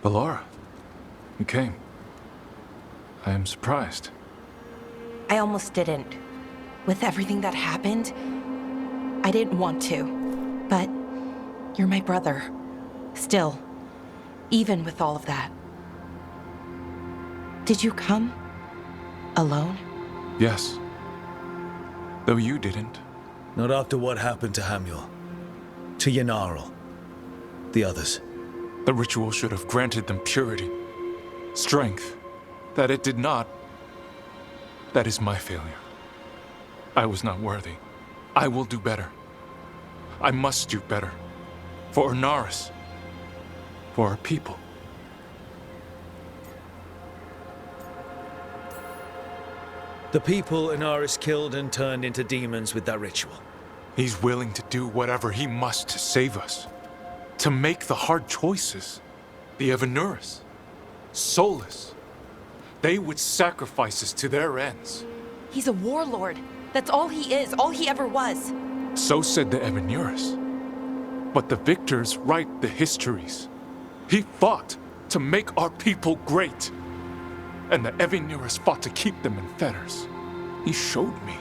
Bellara, you came. I am surprised. I almost didn't. With everything that happened, I didn't want to. But you're my brother. Still, even with all of that. Did you come? Alone? Yes. Though you didn't. Not after what happened to Hamuel. To Yanarl. The others. The ritual should have granted them purity. Strength. That it did not. That is my failure. I was not worthy. I will do better. I must do better. For Ernaris. For our people. The people Inaris killed and turned into demons with that ritual. He's willing to do whatever he must to save us. To make the hard choices. The Evanuris. Soulless. They would sacrifice us to their ends. He's a warlord. That's all he is, all he ever was. So said the Evanuris. But the victors write the histories. He fought to make our people great. And the Evanuris fought to keep them in fetters. He showed me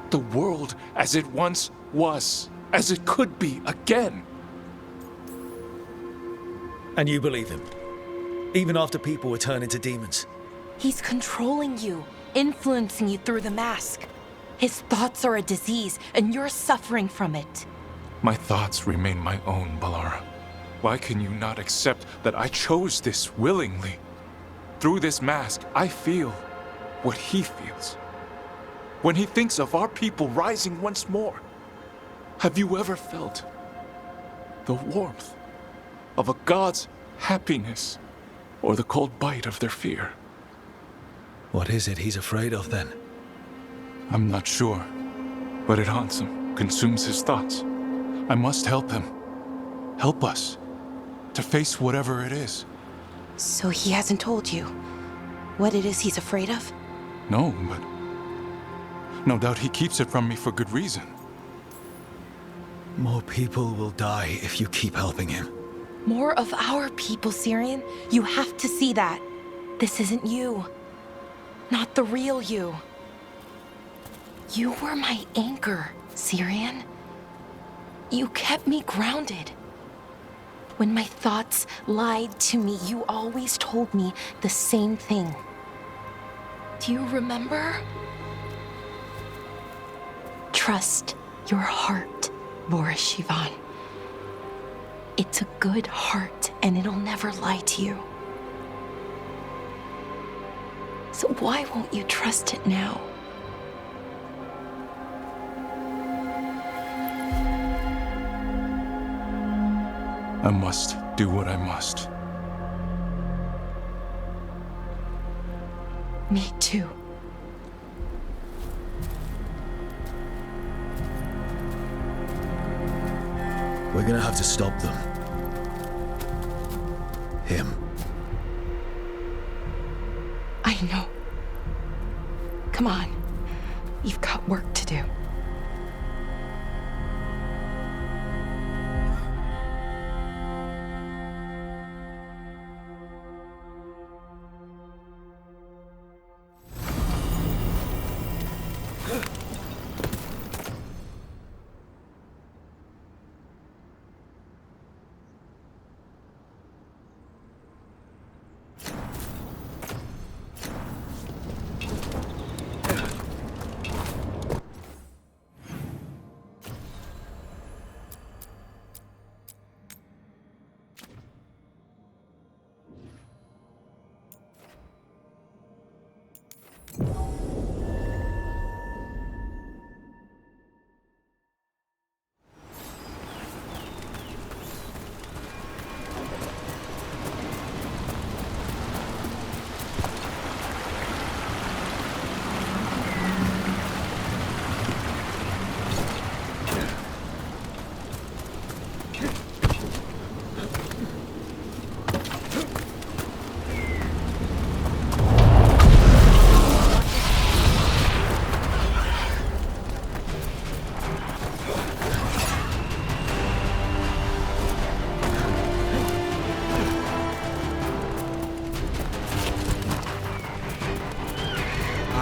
the world as it once was, as it could be again. And you believe him? Even after people were turned into demons? He's controlling you, influencing you through the mask. His thoughts are a disease, and you're suffering from it. My thoughts remain my own, Bellara. Why can you not accept that I chose this willingly? Through this mask, I feel what he feels. When he thinks of our people rising once more, have you ever felt the warmth of a god's happiness or the cold bite of their fear? What is it he's afraid of then? I'm not sure, but it haunts him, consumes his thoughts. I must help him. Help us to face whatever it is. So he hasn't told you what it is he's afraid of? No, but no doubt he keeps it from me for good reason. More people will die if you keep helping him. More of our people, Syrian. You have to see that. This isn't you. Not the real you. You were my anchor, Syrian. You kept me grounded. When my thoughts lied to me, you always told me the same thing. Do you remember? Trust your heart, Boris Shivan. It's a good heart, and it'll never lie to you. So why won't you trust it now? I must do what I must. Me too. We're gonna have to stop them. Him. I know. Come on. You've got work to do.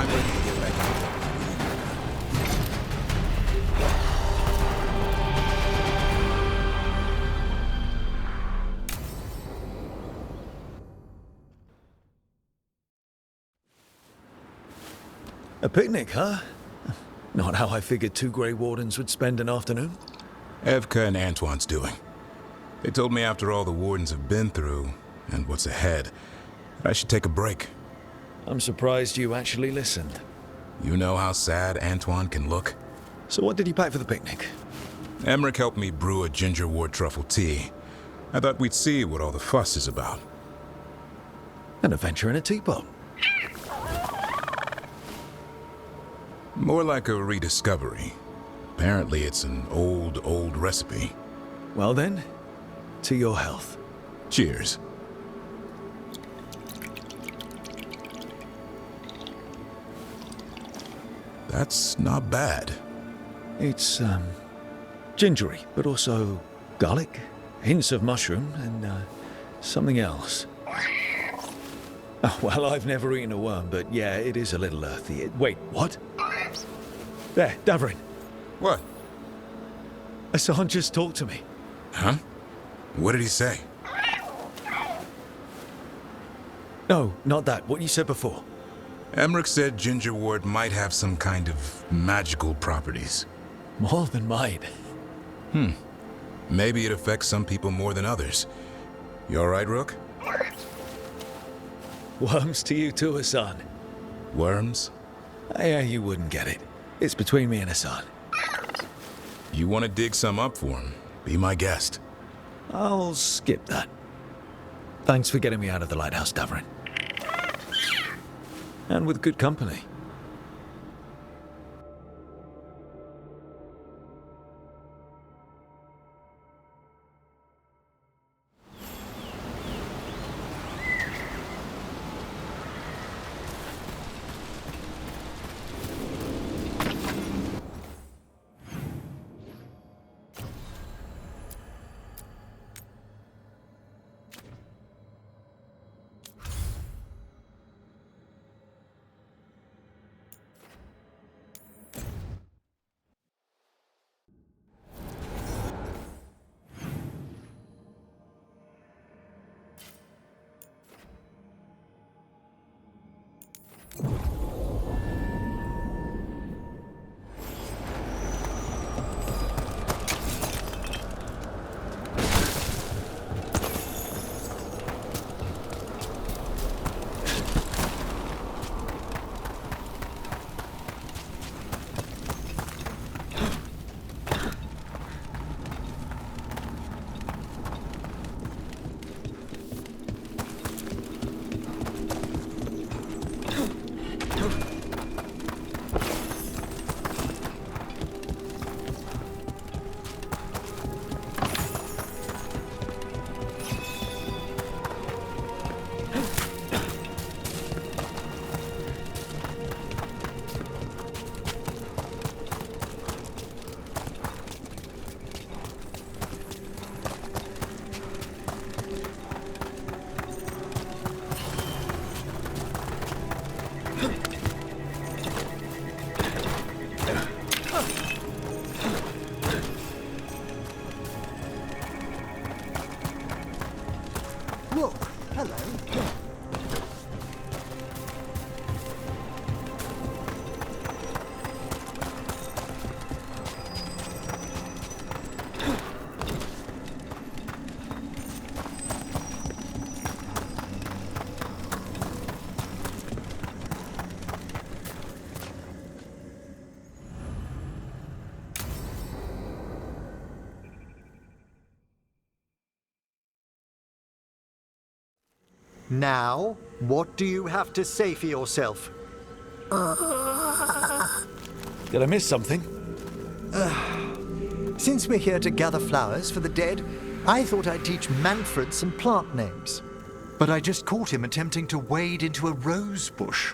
I'm ready to get back to it. A picnic, huh? Not how I figured two Grey Wardens would spend an afternoon. Evka and Antoine's doing. They told me after all the Wardens have been through, and what's ahead, that I should take a break. I'm surprised you actually listened. You know how sad Antoine can look? So what did you pack for the picnic? Emmerich helped me brew a ginger wort truffle tea. I thought we'd see what all the fuss is about. An adventure in a teapot. More like a rediscovery. Apparently it's an old recipe. Well then, to your health. Cheers. That's not bad. It's, gingery, but also garlic, hints of mushroom, and, something else. Oh, well, I've never eaten a worm, but yeah, it is a little earthy. Wait, what? There, Davrin. What? Hassan just talked to me. Huh? What did he say? No, not that. What you said before. Emmerich said ginger wort might have some kind of magical properties. More than mine. Maybe it affects some people more than others. You all right, Rook? Worms to you too, Hassan. Worms? Yeah, you wouldn't get it. It's between me and Hassan. You want to dig some up for him? Be my guest. I'll skip that. Thanks for getting me out of the lighthouse, Davrin. And with good company. Look, hello. Now, what do you have to say for yourself? Did I miss something? Since we're here to gather flowers for the dead, I thought I'd teach Manfred some plant names. But I just caught him attempting to wade into a rose bush.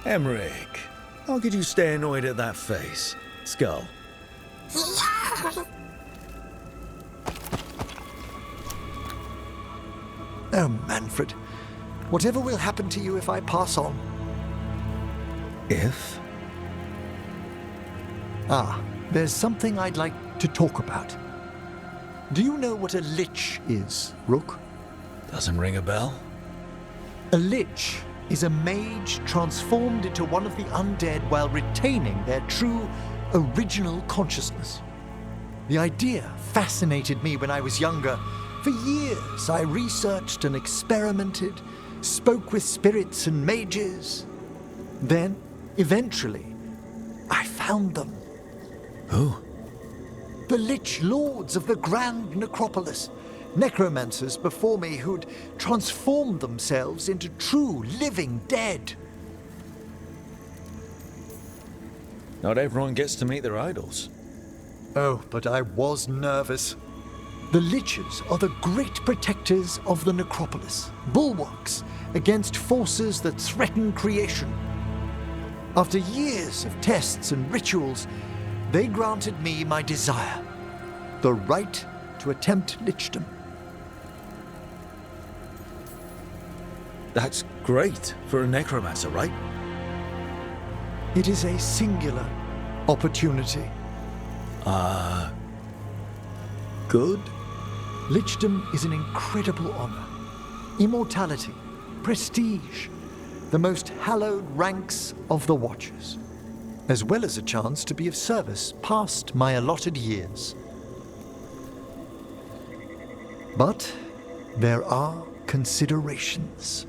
Emmerich, how could you stay annoyed at that face? Skull. Oh, Manfred. Whatever will happen to you if I pass on? If? There's something I'd like to talk about. Do you know what a lich is, Rook? Doesn't ring a bell? A lich is a mage transformed into one of the undead while retaining their true, original consciousness. The idea fascinated me when I was younger. For years, I researched and experimented, spoke with spirits and mages. Then, eventually, I found them. Who? The Lich Lords of the Grand Necropolis. Necromancers before me who'd transformed themselves into true living dead. Not everyone gets to meet their idols. Oh, but I was nervous. The Liches are the great protectors of the necropolis, bulwarks against forces that threaten creation. After years of tests and rituals, they granted me my desire, the right to attempt lichdom. That's great for a necromancer, right? It is a singular opportunity. Good? Lichdom is an incredible honor. Immortality, prestige, the most hallowed ranks of the Watchers, as well as a chance to be of service past my allotted years. But there are considerations.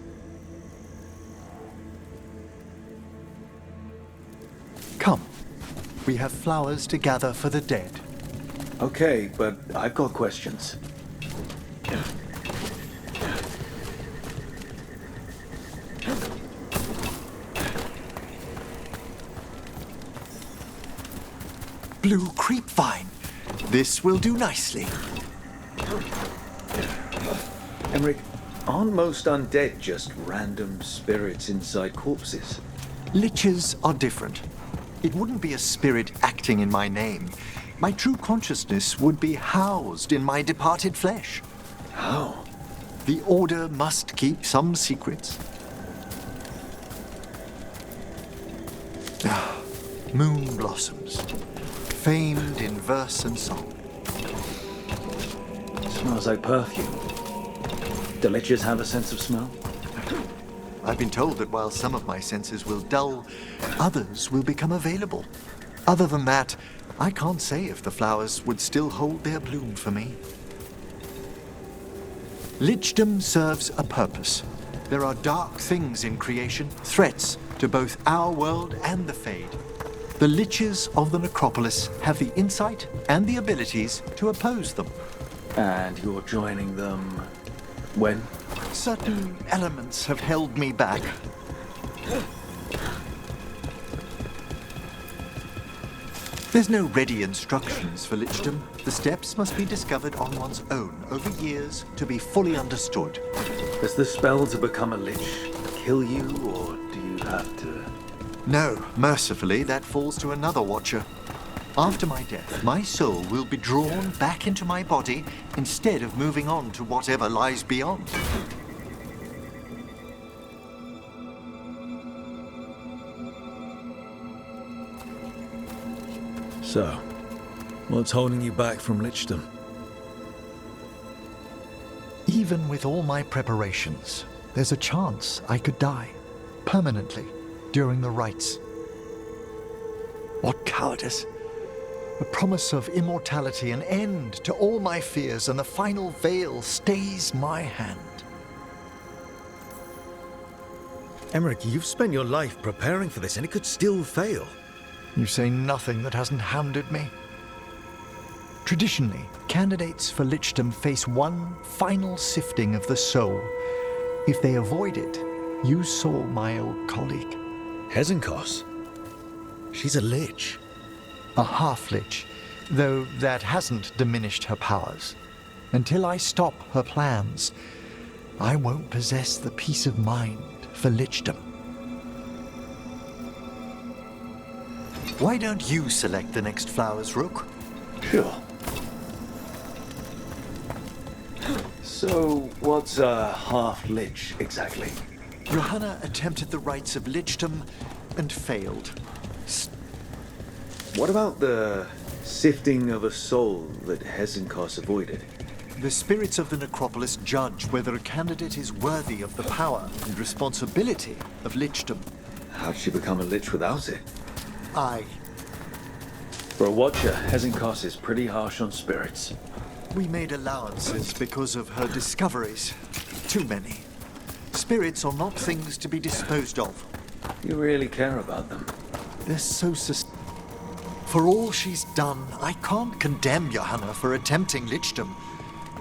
Come, we have flowers to gather for the dead. Okay, but I've got questions. Blue creepvine. This will do nicely. Emmerich, aren't most undead just random spirits inside corpses? Liches are different. It wouldn't be a spirit acting in my name. My true consciousness would be housed in my departed flesh. How? The Order must keep some secrets. Moon blossoms, famed in verse and song. Smells like perfume. Do liches have a sense of smell? I've been told that while some of my senses will dull, others will become available. Other than that, I can't say if the flowers would still hold their bloom for me. Lichdom serves a purpose. There are dark things in creation, threats to both our world and the Fade. The Liches of the Necropolis have the insight and the abilities to oppose them. And you're joining them when? Certain elements have held me back. There's no ready instructions for lichdom. The steps must be discovered on one's own over years to be fully understood. Does the spell to become a lich kill you, or do you have to... No, mercifully, that falls to another Watcher. After my death, my soul will be drawn back into my body instead of moving on to whatever lies beyond. So, what's holding you back from lichdom? Even with all my preparations, there's a chance I could die permanently during the rites. What cowardice! The promise of immortality, an end to all my fears, and the final veil stays my hand. Emmerich, you've spent your life preparing for this, and it could still fail. You say nothing that hasn't hounded me. Traditionally, candidates for lichdom face one final sifting of the soul. If they avoid it, you saw my old colleague. Hezenkos? She's a lich. A half-lich, though that hasn't diminished her powers. Until I stop her plans, I won't possess the peace of mind for lichdom. Why don't you select the next flowers, Rook? Sure. So, what's a half-lich exactly? Johanna attempted the rites of lichdom and failed. What about the sifting of a soul that Hesenkos avoided? The spirits of the necropolis judge whether a candidate is worthy of the power and responsibility of lichdom. How'd she become a lich without it? I. For a Watcher, Hesenkos is pretty harsh on spirits. We made allowances because of her discoveries. Too many. Spirits are not things to be disposed of. You really care about them. They're so For all she's done, I can't condemn Johanna for attempting lichdom.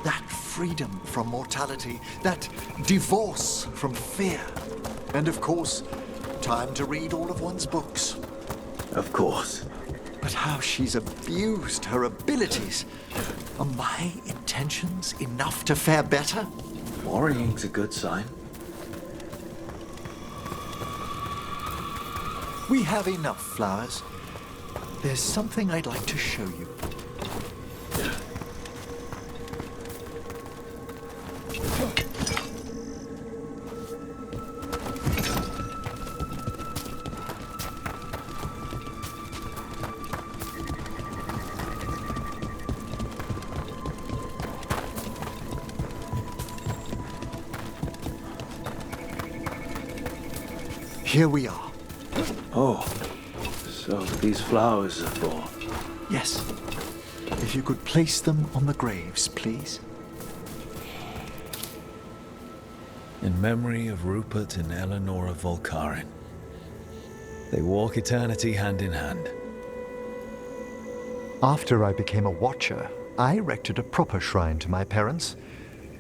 That freedom from mortality, that divorce from fear. And of course, time to read all of one's books. Of course. But how she's abused her abilities. Are my intentions enough to fare better? Worrying's a good sign. We have enough flowers. There's something I'd like to show you. Here we are. Oh, so these flowers are for... Yes. If you could place them on the graves, please. In memory of Rupert and Eleanor Volkaren. They walk eternity hand in hand. After I became a Watcher, I erected a proper shrine to my parents.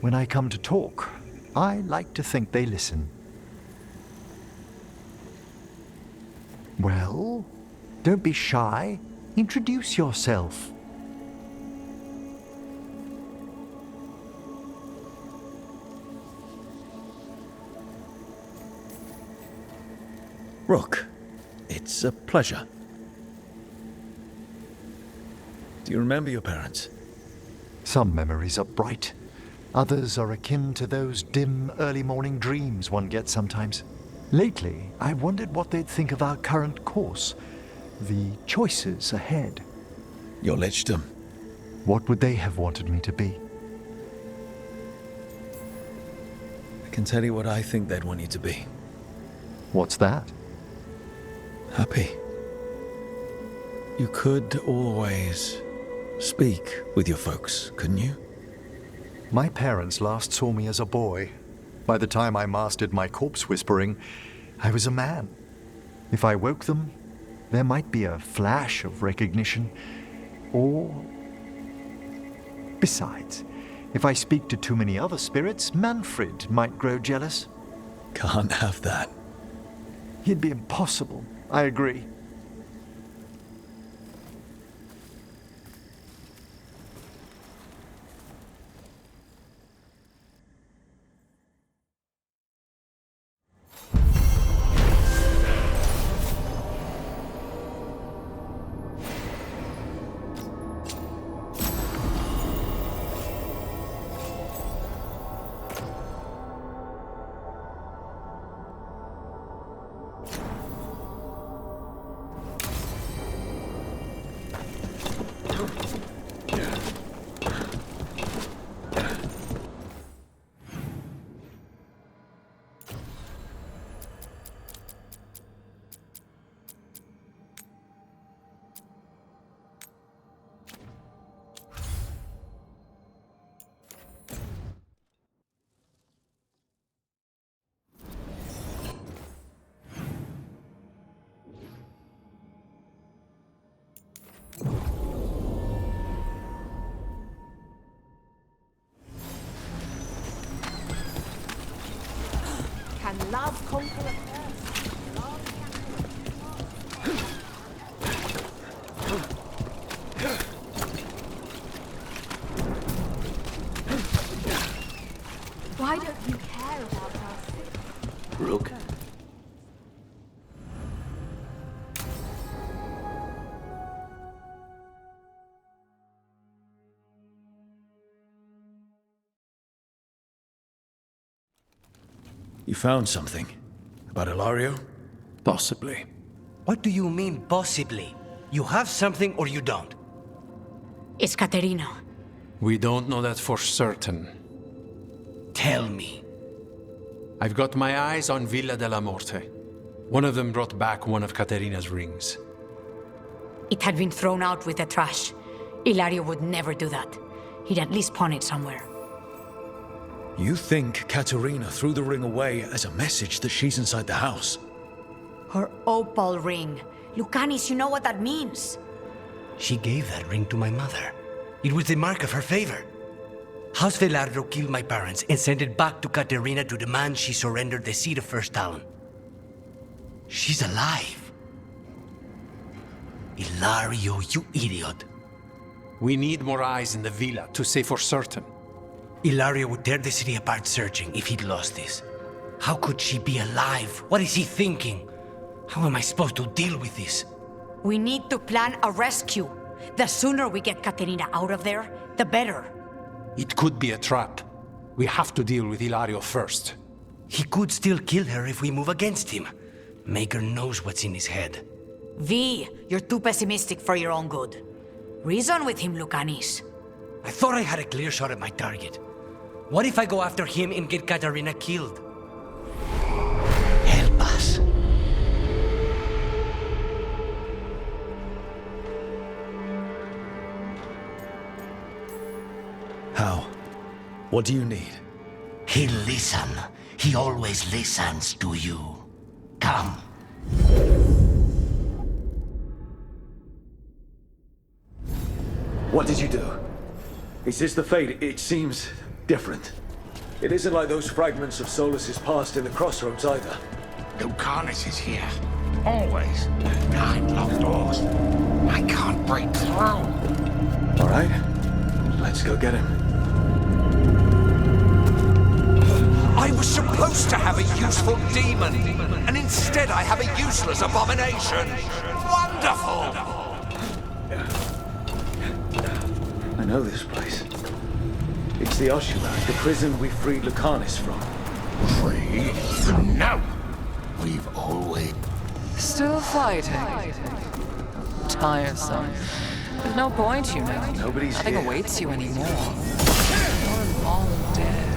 When I come to talk, I like to think they listen. Well, don't be shy. Introduce yourself. Rook, it's a pleasure. Do you remember your parents? Some memories are bright. Others are akin to those dim early morning dreams one gets sometimes. Lately, I wondered what they'd think of our current course, the choices ahead. Your lichdom. What would they have wanted me to be? I can tell you what I think they'd want you to be. What's that? Happy. You could always speak with your folks, couldn't you? My parents last saw me as a boy. By the time I mastered my corpse whispering, I was a man. If I woke them, there might be a flash of recognition, or... Besides, if I speak to too many other spirits, Manfred might grow jealous. Can't have that. He'd be impossible, I agree. Can love conquer a curse? Why don't you care about us? Rook? You found something. About Ilario? Possibly. What do you mean, possibly? You have something or you don't? It's Caterina. We don't know that for certain. Tell me. I've got my eyes on Villa della Morte. One of them brought back one of Caterina's rings. It had been thrown out with the trash. Ilario would never do that. He'd at least pawn it somewhere. You think Caterina threw the ring away as a message that she's inside the house? Her opal ring. Lucanis, you know what that means. She gave that ring to my mother. It was the mark of her favor. House Veilguard killed my parents and sent it back to Caterina to demand she surrendered the seat of First Talon. She's alive. Ilario, you idiot. We need more eyes in the villa to say for certain. Ilario would tear the city apart searching if he'd lost this. How could she be alive? What is he thinking? How am I supposed to deal with this? We need to plan a rescue. The sooner we get Caterina out of there, the better. It could be a trap. We have to deal with Ilario first. He could still kill her if we move against him. Maker knows what's in his head. V, you're too pessimistic for your own good. Reason with him, Lucanis. I thought I had a clear shot at my target. What if I go after him and get Caterina killed? Help us. How? What do you need? He'll listen. He always listens to you. Come. What did you do? Is this the fate? It seems different. It isn't like those fragments of Solus's past in the crossroads either. Lucanus is here. Always. Behind locked doors. I can't break through. All right. Let's go get him. I was supposed to have a useful demon, and instead I have a useless abomination. Wonderful! I know this place. It's the Oshula, the prison we freed Lucanus from. Free? No! We've always... Still fighting. Tiresome. There's no point, you know. Nobody's Nothing here. awaits you anymore. You're long dead.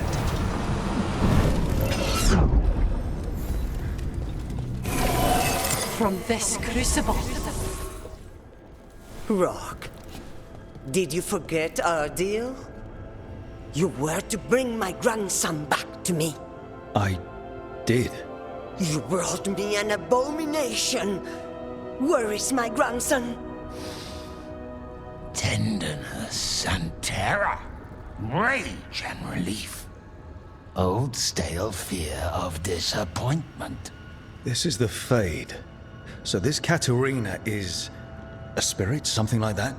From this crucible. Rock, did you forget our deal? You were to bring my grandson back to me. I did. You brought me an abomination. Where is my grandson? Tenderness and terror. Rage and relief. Old stale fear of disappointment. This is the Fade. So this Caterina is a spirit, something like that?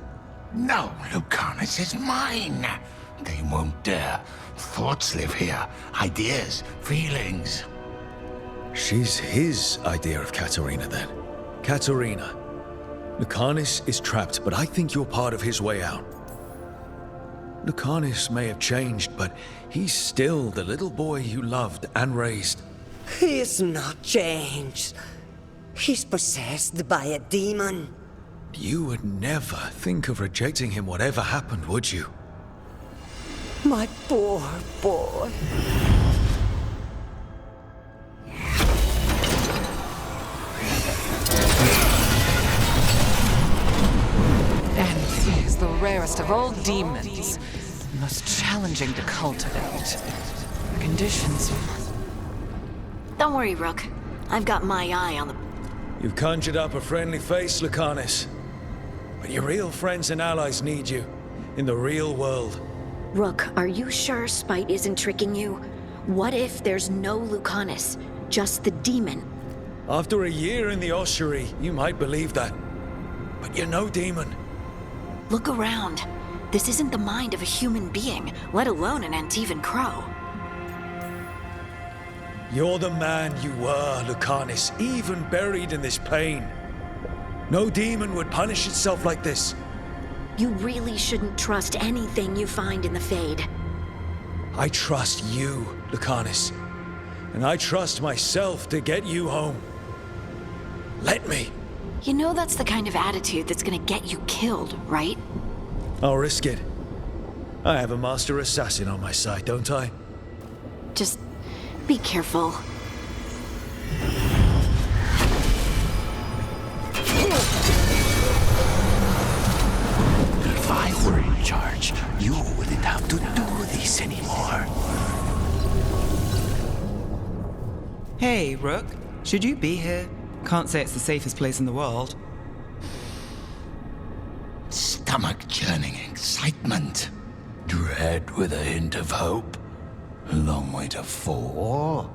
No, Lucanus is mine. They won't dare. Thoughts live here. Ideas, feelings. She's his idea of Caterina, then. Caterina. Lucanus is trapped, but I think you're part of his way out. Lucanus may have changed, but he's still the little boy you loved and raised. He's not changed. He's possessed by a demon. You would never think of rejecting him whatever happened, would you? My poor boy. Envy is the rarest of all demons. Most challenging to cultivate. The conditions... Don't worry, Rook. I've got my eye on the... You've conjured up a friendly face, Lucanus. But your real friends and allies need you. In the real world. Rook, are you sure Spite isn't tricking you? What if there's no Lucanus, just the demon? After a year in the ossuary, you might believe that. But you're no demon. Look around. This isn't the mind of a human being, let alone an Antivan crow. You're the man you were, Lucanus, even buried in this pain. No demon would punish itself like this. You really shouldn't trust anything you find in the Fade. I trust you, Lucanus. and I trust myself to get you home. Let me. You know that's the kind of attitude that's gonna get you killed, right? I'll risk it. I have a master assassin on my side, don't I? Just be careful. If I were in charge, you wouldn't have to do this anymore. Hey, Rook. Should you be here? Can't say it's the safest place in the world. Stomach-churning excitement. Dread with a hint of hope. A long way to fall.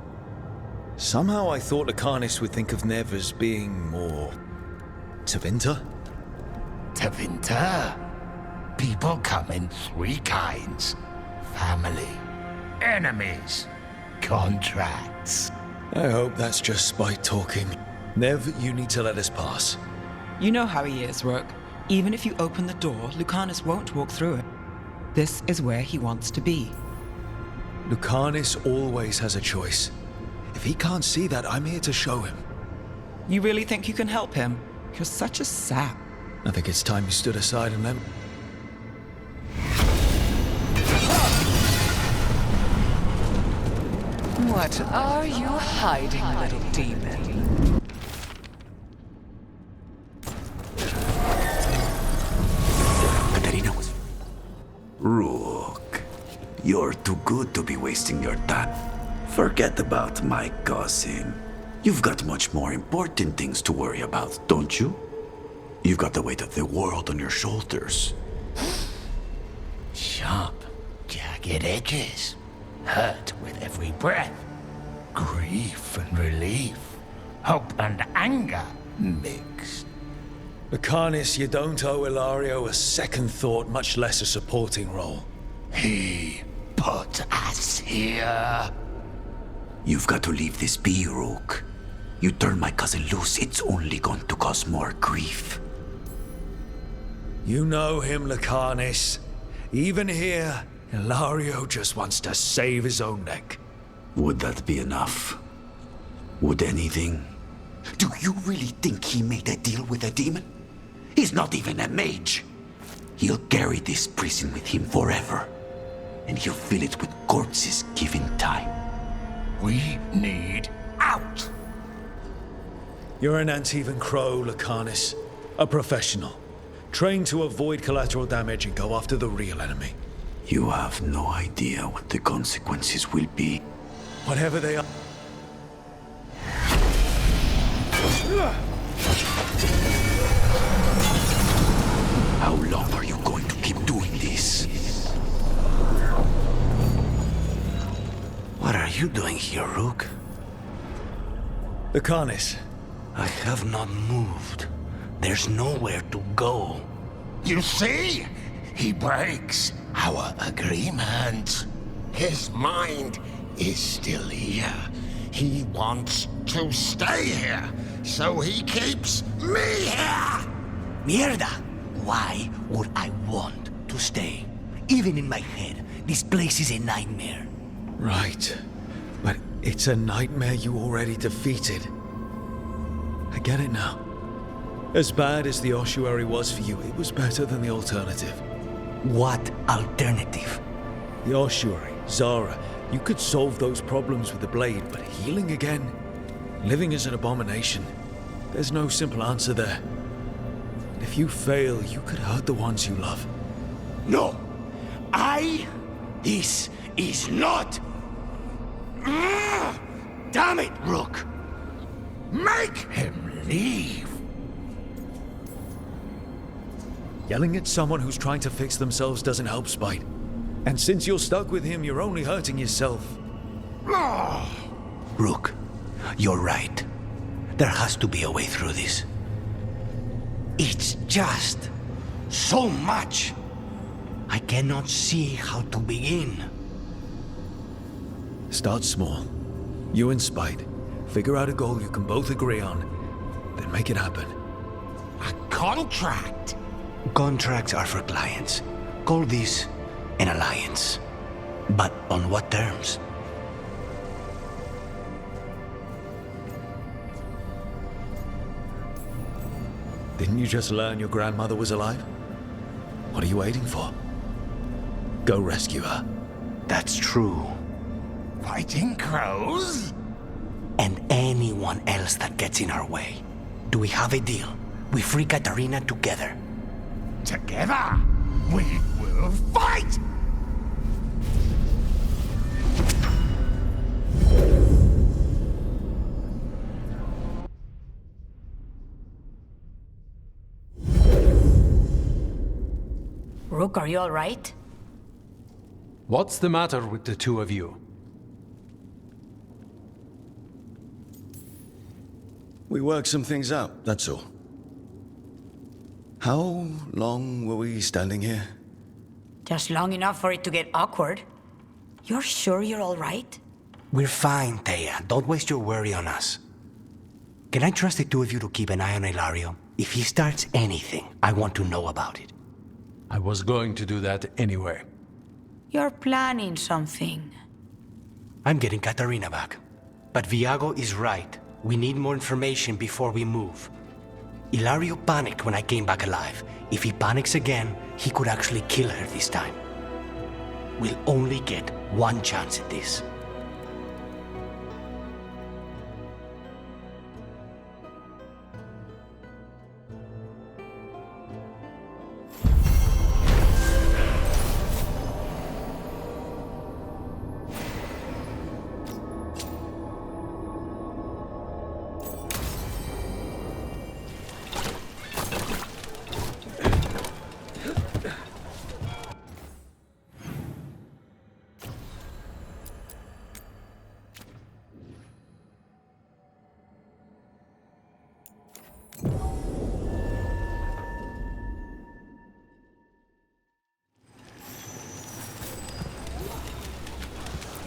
Somehow I thought Lucanus would think of Nev as being more... Tevinter? Tevinter? People come in three kinds. Family, enemies, contracts. I hope that's just spite talking. Nev, you need to let us pass. You know how he is, Rook. Even if you open the door, Lucanus won't walk through it. This is where he wants to be. Lucanus always has a choice. If he can't see that, I'm here to show him. You really think you can help him? You're such a sap. I think it's time you stood aside and let me... What are you hiding, little demon? Katerina was... Rook, you're too good to be wasting your time. Forget about my cousin. You've got much more important things to worry about, don't you? You've got the weight of the world on your shoulders. Sharp, jagged edges. Hurt with every breath. Grief and relief. Hope and anger mixed. Lucanus, you don't owe Ilario a second thought, much less a supporting role. He put us here. You've got to leave this be, Rook. You turn my cousin loose, it's only going to cause more grief. You know him, Lucanus. Even here, Ilario just wants to save his own neck. Would that be enough? Would anything? Do you really think he made a deal with a demon? He's not even a mage. He'll carry this prison with him forever. And he'll fill it with corpses given time. We need out! You're an Antivan Crow, Lucanus. A professional. Trained to avoid collateral damage and go after the real enemy. You have no idea what the consequences will be. Whatever they are. How long are you going to keep doing this? What are you doing here, Rook? Lucanus. I have not moved. There's nowhere to go. You see? He breaks our agreement. His mind is still here. He wants to stay here, so he keeps me here! Mierda! Why would I want to stay? Even in my head, this place is a nightmare. Right. But it's a nightmare you already defeated. I get it now. As bad as the ossuary was for you, it was better than the alternative. What alternative? The ossuary, Zara. You could solve those problems with the blade, but healing again? Living is an abomination. There's no simple answer there. And if you fail, you could hurt the ones you love. No! This is not... Damn it, Rook! Make him leave! Yelling at someone who's trying to fix themselves doesn't help, Spite. And since you're stuck with him, you're only hurting yourself. Rook, you're right. There has to be a way through this. It's just so much. I cannot see how to begin. Start small. You and Spite. Figure out a goal you can both agree on, then make it happen. A contract? Contracts are for clients. Call this an alliance. But on what terms? Didn't you just learn your grandmother was alive? What are you waiting for? Go rescue her. That's true. Fighting crows? And anyone else that gets in our way. Do we have a deal? We free Katarina together. Together, we will fight! Rook, are you all right? What's the matter with the two of you? We worked some things out, that's all. How long were we standing here? Just long enough for it to get awkward. You're sure you're all right? We're fine, Thea. Don't waste your worry on us. Can I trust the two of you to keep an eye on Ilario? If he starts anything, I want to know about it. I was going to do that anyway. You're planning something. I'm getting Katarina back. But Viago is right. We need more information before we move. Ilario panicked when I came back alive. If he panics again, he could actually kill her this time. We'll only get one chance at this.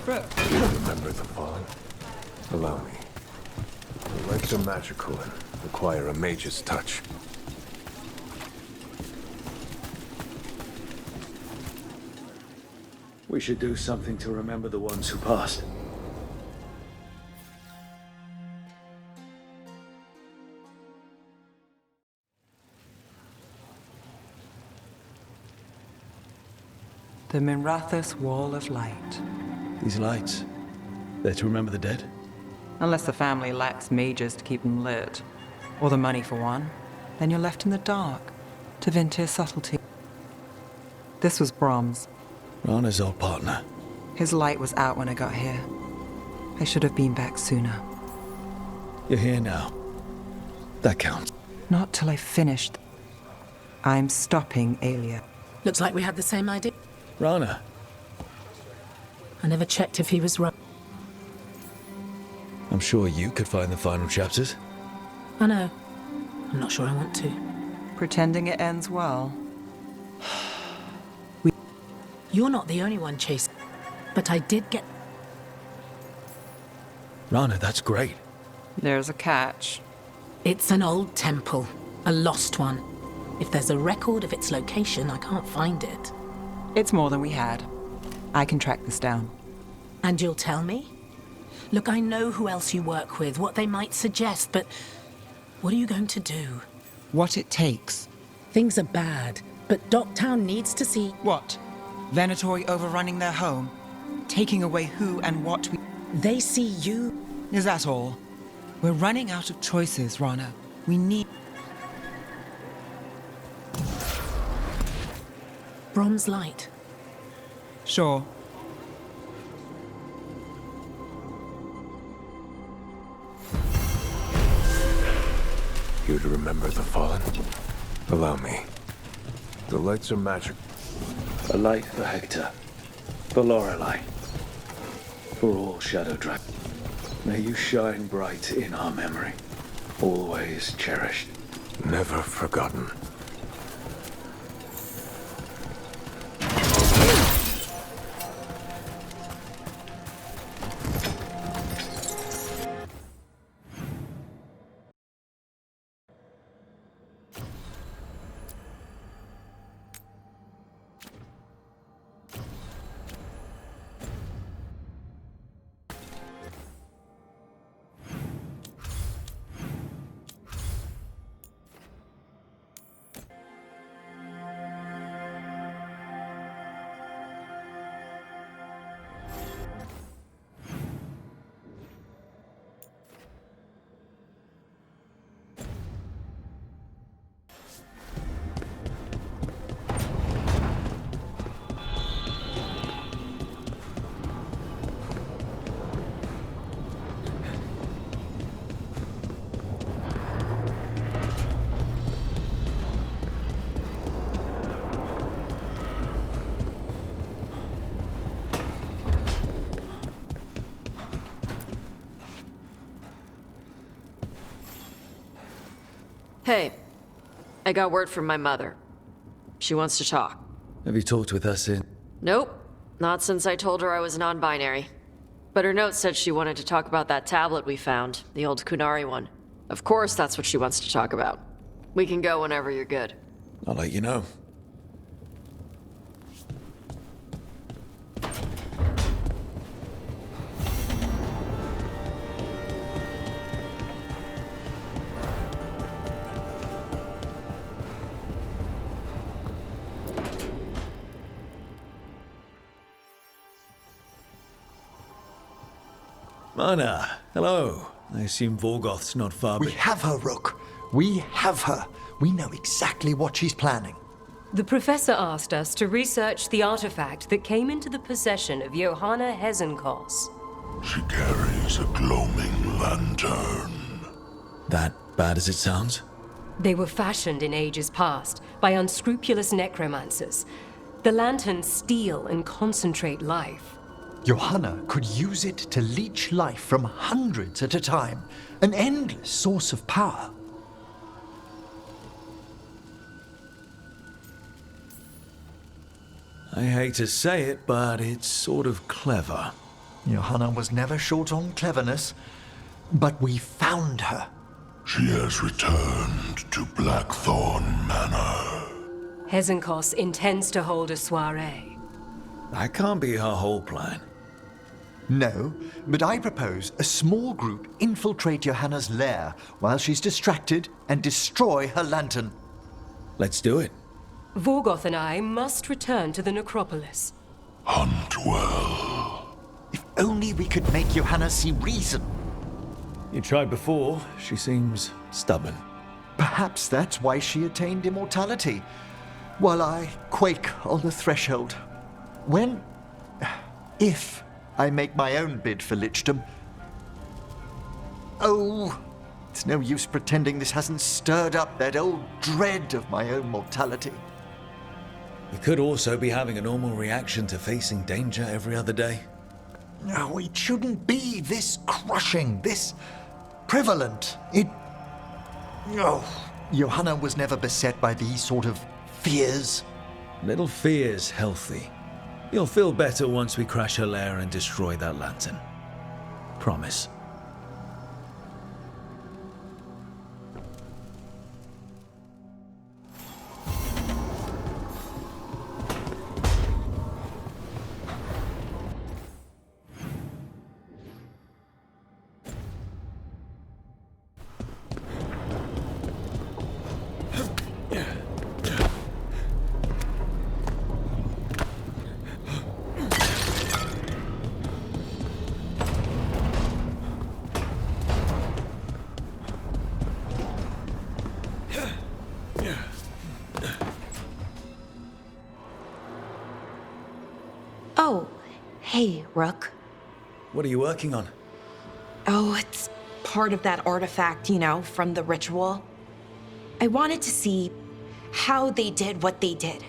Remember the fallen? Allow me. The lights are magical and require a mage's touch. We should do something to remember the ones who passed. The Minrathous Wall of Light. These lights, they're to remember the dead? Unless the family lacks mages to keep them lit. Or the money for one. Then you're left in the dark to vent his subtlety. This was Brahms. Rana's old partner. His light was out when I got here. I should have been back sooner. You're here now. That counts. Not till I finished. I'm stopping Aelia. Looks like we had the same idea. Rana. I never checked if he was right. I'm sure you could find the final chapters. I know. I'm not sure I want to. Pretending it ends well. You're not the only one chasing. But I did get... Rana, that's great. There's a catch. It's an old temple. A lost one. If there's a record of its location, I can't find it. It's more than we had. I can track this down. And you'll tell me? Look, I know who else you work with, what they might suggest, but what are you going to do? What it takes. Things are bad, but Docktown needs to see... What? Venatori overrunning their home? Taking away who and what we... They see you. Is that all? We're running out of choices, Rana. We need... Brom's light. Sure. Here to remember the fallen? Allow me. The lights are magic. A light for Hector. For Lorelei. For all Shadow Dragons. May you shine bright in our memory. Always cherished. Never forgotten. Hey, I got word from my mother. She wants to talk. Have you talked with her since? Nope, not since I told her I was non-binary. But her note said she wanted to talk about that tablet we found, the old Kunari one. Of course that's what she wants to talk about. We can go whenever you're good. I'll let you know. Mana, hello. I assume Vorgoth's not far We have her, Rook. We have her. We know exactly what she's planning. The professor asked us to research the artifact that came into the possession of Johanna Hezenkos. She carries a gloaming lantern. That bad as it sounds? They were fashioned in ages past by unscrupulous necromancers. The lanterns steal and concentrate life. Johanna could use it to leech life from hundreds at a time. An endless source of power. I hate to say it, but it's sort of clever. Johanna was never short on cleverness, but we found her. She has returned to Blackthorn Manor. Hezenkos intends to hold a soiree. That can't be her whole plan. No, but I propose a small group infiltrate Johanna's lair while she's distracted and destroy her lantern. Let's do it. Vorgoth and I must return to the necropolis. Hunt well. If only we could make Johanna see reason. You tried before. She seems stubborn. Perhaps that's why she attained immortality, while I quake on the threshold. When... if I make my own bid for lichdom... Oh, it's no use pretending this hasn't stirred up that old dread of my own mortality. You could also be having a normal reaction to facing danger every other day. No, it shouldn't be this crushing, this prevalent. It... No. Johanna was never beset by these sort of fears. Little fear's healthy. You'll feel better once we crash her lair and destroy that lantern. Promise. Oh, hey, Rook. What are you working on? Oh, it's part of that artifact, you know, from the ritual. I wanted to see how they did what they did,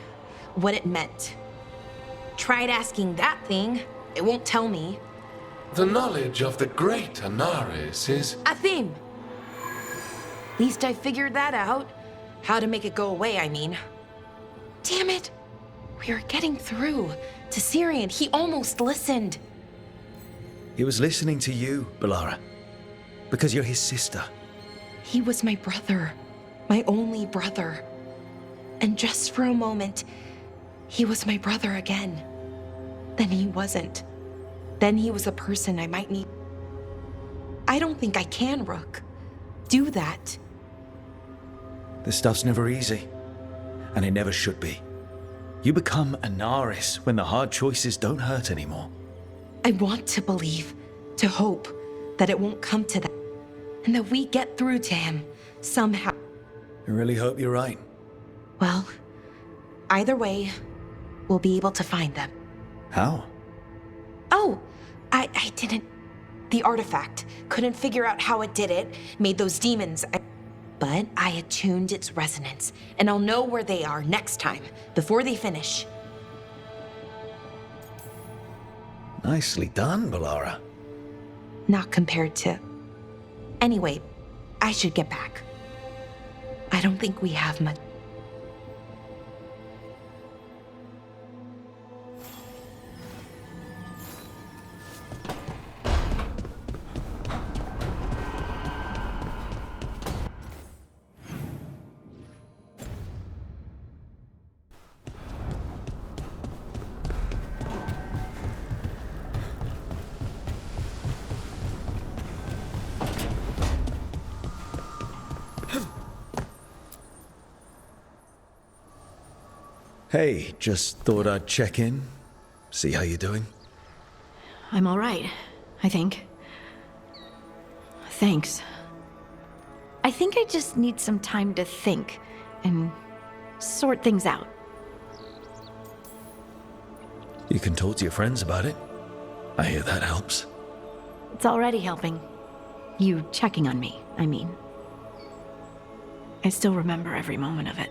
what it meant. Tried asking that thing. It won't tell me. The knowledge of the great Anaris is... Athim! At least I figured that out. How to make it go away, I mean. Damn it! We are getting through to Syrian. He almost listened. He was listening to you, Balara. Because you're his sister. He was my brother. My only brother. And just for a moment, he was my brother again. Then he wasn't. Then he was a person I might need. I don't think I can, Rook. Do that. This stuff's never easy. And it never should be. You become Anaris when the hard choices don't hurt anymore. I want to believe, to hope, that it won't come to that. And that we get through to him, somehow. I really hope you're right. Well, either way, we'll be able to find them. How? Oh, I didn't... The artifact. Couldn't figure out how it did it. Made those demons... But I attuned its resonance, and I'll know where they are next time, before they finish. Nicely done, Balara. Not compared to... Anyway, I should get back. I don't think we have much. Hey, just thought I'd check in, see how you're doing. I'm all right, I think. Thanks. I think I just need some time to think and sort things out. You can talk to your friends about it. I hear that helps. It's already helping. You checking on me, I mean. I still remember every moment of it.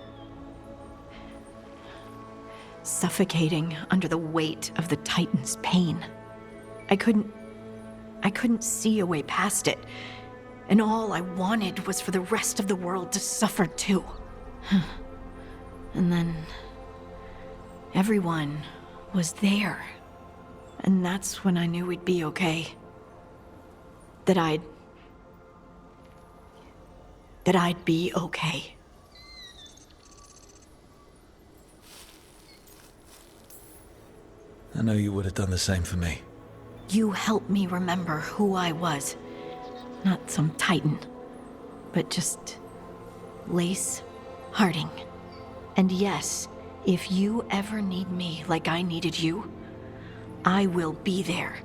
Suffocating under the weight of the Titan's pain. I couldn't see a way past it. And all I wanted was for the rest of the world to suffer too. And then everyone was there. And that's when I knew we'd be okay. That I'd be okay. I know you would have done the same for me. You helped me remember who I was. Not some Titan, but just Lace Harding. And yes, if you ever need me like I needed you, I will be there.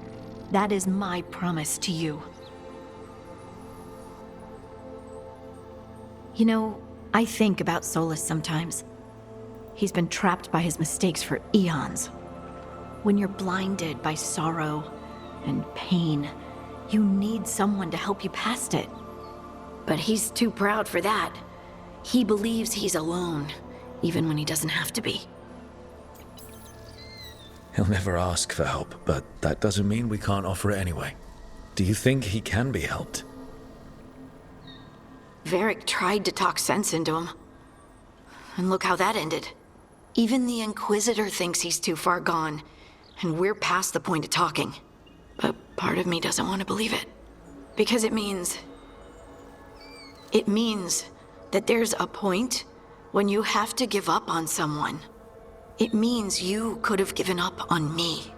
That is my promise to you. You know, I think about Solus sometimes. He's been trapped by his mistakes for eons. When you're blinded by sorrow and pain, you need someone to help you past it. But he's too proud for that. He believes he's alone, even when he doesn't have to be. He'll never ask for help, but that doesn't mean we can't offer it anyway. Do you think he can be helped? Varric tried to talk sense into him. And look how that ended. Even the Inquisitor thinks he's too far gone, and we're past the point of talking. But part of me doesn't want to believe it. Because it means that there's a point when you have to give up on someone. It means you could have given up on me.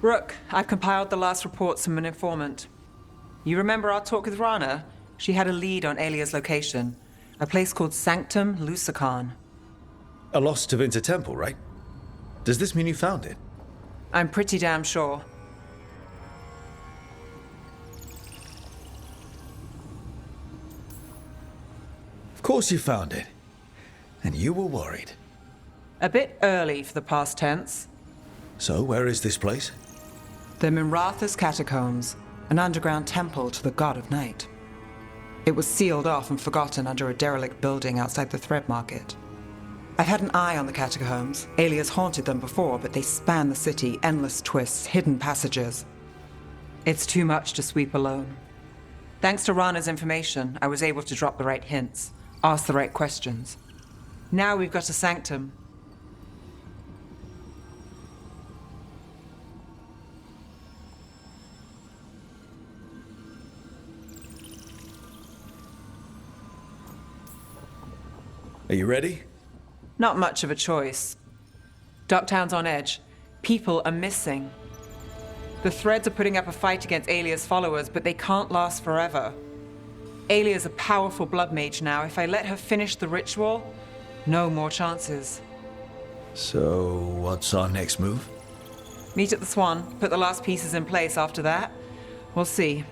Rook, I've compiled the last reports from an informant. You remember our talk with Rana? She had a lead on Alia's location. A place called Sanctum Lucican. A lost to Vinter Temple, right? Does this mean you found it? I'm pretty damn sure. Of course you found it. And you were worried. A bit early for the past tense. So, where is this place? The Minratha's Catacombs, an underground temple to the god of night. It was sealed off and forgotten under a derelict building outside the Thread Market. I've had an eye on the catacombs. Alias haunted them before, but they span the city, endless twists, hidden passages. It's too much to sweep alone. Thanks to Rana's information, I was able to drop the right hints, ask the right questions. Now we've got a sanctum. Are you ready? Not much of a choice. Docktown's on edge. People are missing. The Threads are putting up a fight against Alia's followers, but they can't last forever. Alia's a powerful blood mage now. If I let her finish the ritual, no more chances. So, what's our next move? Meet at the Swan, put the last pieces in place after that. We'll see.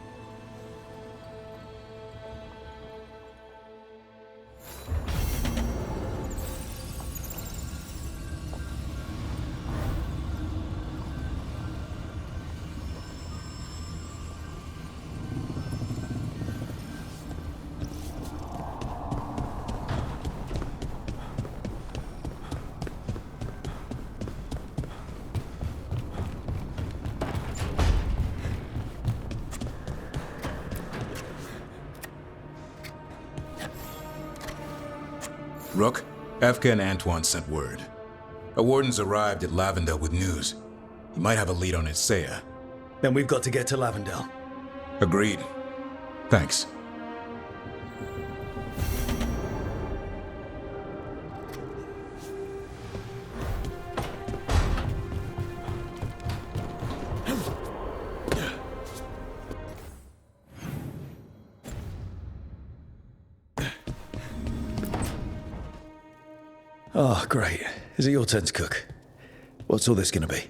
Rook, Efka and Antoine sent word. A warden's arrived at Lavendel with news. He might have a lead on Isaiah. Then we've got to get to Lavendel. Agreed. Thanks. Oh, great. Is it your turn to cook? What's all this gonna be?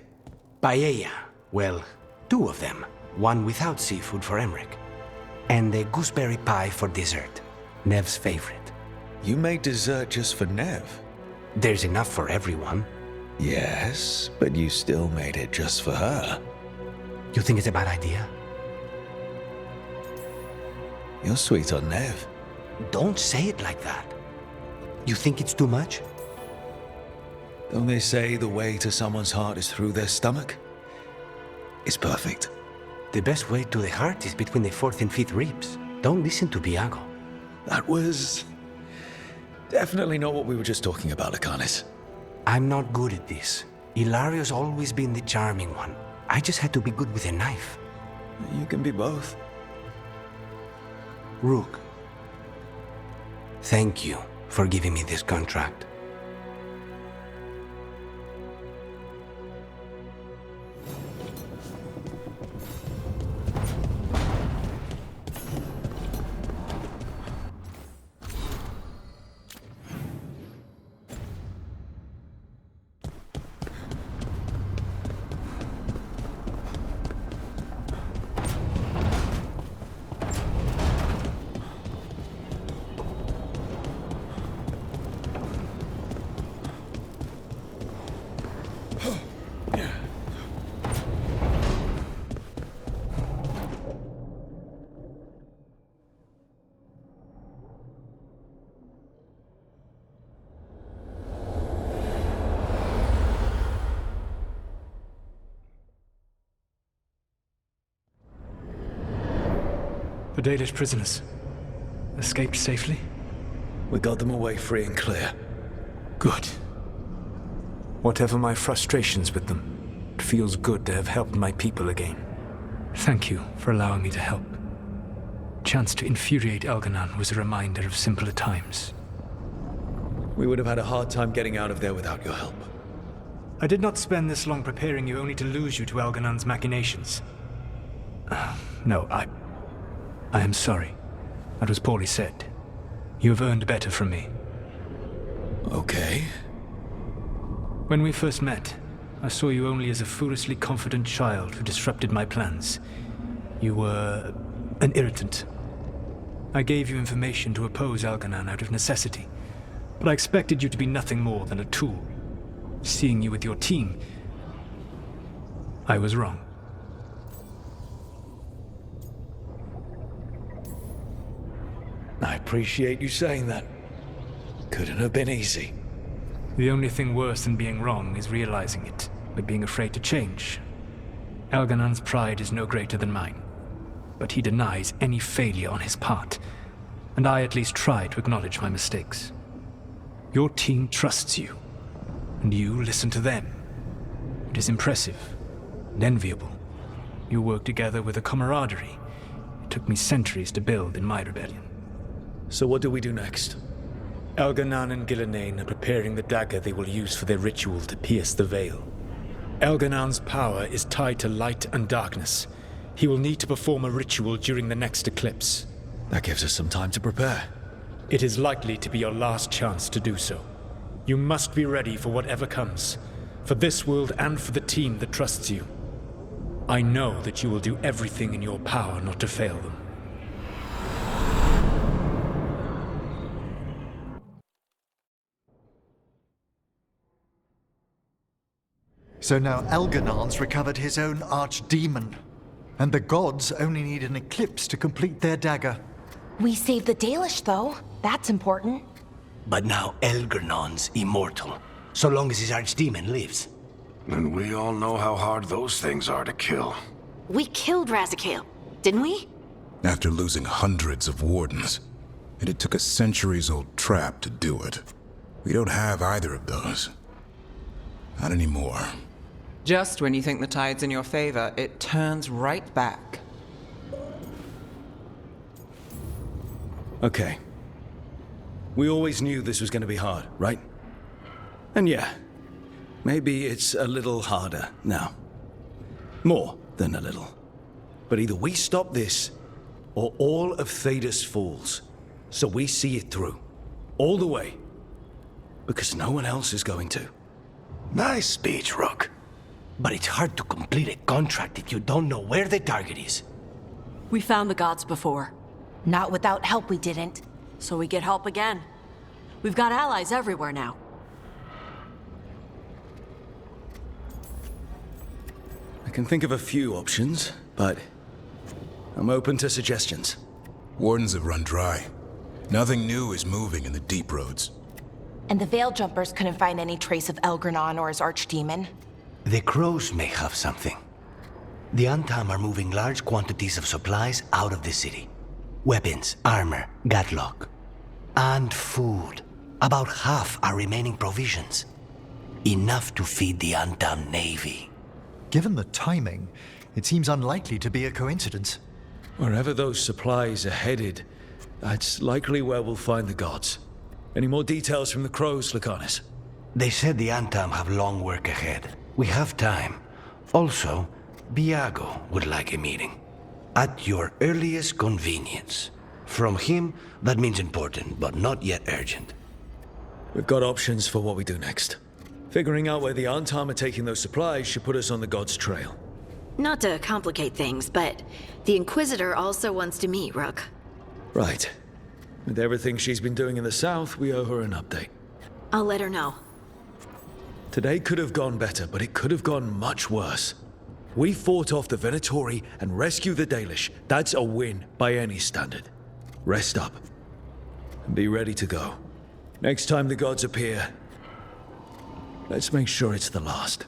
Paella. Well, 2 of them. One without seafood for Emmerich. And a gooseberry pie for dessert. Nev's favorite. You made dessert just for Nev? There's enough for everyone. Yes, but you still made it just for her. You think it's a bad idea? You're sweet on Nev. Don't say it like that. You think it's too much? Don't they say the way to someone's heart is through their stomach? It's perfect. The best way to the heart is between the 4th and 5th ribs. Don't listen to Biago. That was definitely not what we were just talking about, Lakanis. I'm not good at this. Hilario's always been the charming one. I just had to be good with a knife. You can be both. Rook, thank you for giving me this contract. The Dalish prisoners escaped safely? We got them away free and clear. Good. Whatever my frustrations with them, it feels good to have helped my people again. Thank you for allowing me to help. Chance to infuriate Elganon was a reminder of simpler times. We would have had a hard time getting out of there without your help. I did not spend this long preparing you only to lose you to Elganon's machinations. No, I am sorry. That was poorly said. You have earned better from me. Okay. When we first met, I saw you only as a foolishly confident child who disrupted my plans. You were an irritant. I gave you information to oppose Elganon out of necessity, but I expected you to be nothing more than a tool. Seeing you with your team, I was wrong. I appreciate you saying that. Couldn't have been easy. The only thing worse than being wrong is realizing it, but being afraid to change. Elganon's pride is no greater than mine, but he denies any failure on his part, and I at least try to acknowledge my mistakes. Your team trusts you, and you listen to them. It is impressive and enviable. You work together with a camaraderie it took me centuries to build in my rebellion. So what do we do next? Elganan and Gillenane are preparing the dagger they will use for their ritual to pierce the veil. Elganan's power is tied to light and darkness. He will need to perform a ritual during the next eclipse. That gives us some time to prepare. It is likely to be your last chance to do so. You must be ready for whatever comes, for this world and for the team that trusts you. I know that you will do everything in your power not to fail them. So now Elganan's recovered his own archdemon, and the gods only need an eclipse to complete their dagger. We saved the Dalish, though. That's important. But now Elgernon's immortal, so long as his archdemon lives. And we all know how hard those things are to kill. We killed Razikale, didn't we? After losing hundreds of wardens, and it took a centuries-old trap to do it. We don't have either of those. Not anymore. Just when you think the tide's in your favor, it turns right back. Okay. We always knew this was going to be hard, right? And yeah, maybe it's a little harder now. More than a little. But either we stop this, or all of Thedas falls. So we see it through. All the way. Because no one else is going to. Nice speech, Rook. But it's hard to complete a contract if you don't know where the target is. We found the gods before. Not without help, we didn't. So we get help again. We've got allies everywhere now. I can think of a few options, but I'm open to suggestions. Wardens have run dry. Nothing new is moving in the deep roads. And the Veil Jumpers couldn't find any trace of Elgranon or his archdemon. The crows may have something. The Antam are moving large quantities of supplies out of the city. Weapons, armor, gatlock. And food. About half are remaining provisions. Enough to feed the Antam navy. Given the timing, it seems unlikely to be a coincidence. Wherever those supplies are headed, that's likely where we'll find the gods. Any more details from the crows, Lucanus? They said the Antam have long work ahead. We have time. Also, Biago would like a meeting. At your earliest convenience. From him, that means important, but not yet urgent. We've got options for what we do next. Figuring out where the Antam are taking those supplies should put us on the gods' trail. Not to complicate things, but the Inquisitor also wants to meet Rook. Right. With everything she's been doing in the south, we owe her an update. I'll let her know. Today could have gone better, but it could have gone much worse. We fought off the Venatori and rescued the Dalish. That's a win by any standard. Rest up. And be ready to go. Next time the gods appear, let's make sure it's the last.